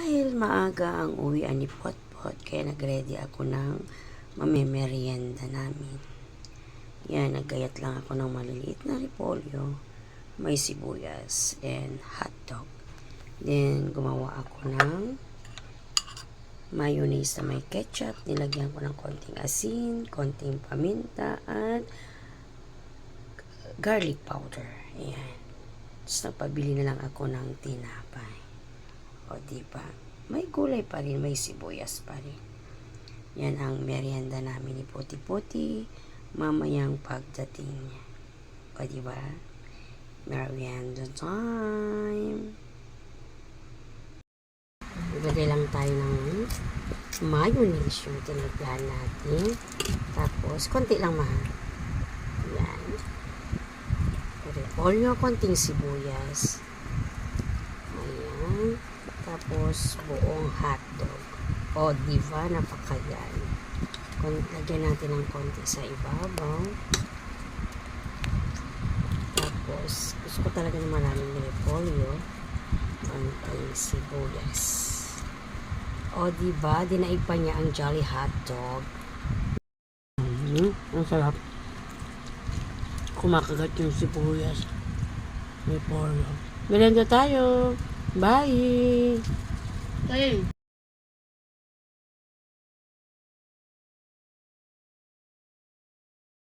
Dahil maaga ang uwian ni Potpot, kaya nagready ako ng mamemerienda namin. Yan, naggayat lang ako ng maliliit na repolyo, may sibuyas, and hotdog. Then, gumawa ako ng mayonnaise na may ketchup. Nilagyan ko ng konting asin, konting paminta, at garlic powder. Ayan. Tapos nagpabili na lang ako ng tinapay. O diba? May gulay pa rin, may sibuyas pa rin. Yan ang merienda namin ni Puti-Puti mamayang pagdating niya. O diba? Merienda time! Ilagay lang tayo ng mayonnaise yung tinagyan natin. Tapos, konti lang mahal. Yan. Repolyo, konting sibuyas. Ayan. Tapos, buong hotdog. O, diba? Napakayan. Lagyan natin ng konti sa ibabaw. Tapos, gusto ko talaga na maraming repolyo. Konting sibuyas. O, diba? Dinaig pa niya ang Jolly Hotdog. Ang sarap. Kumakagat yung sibuyas. Repolyo. Merenda tayo. Bye! Hey.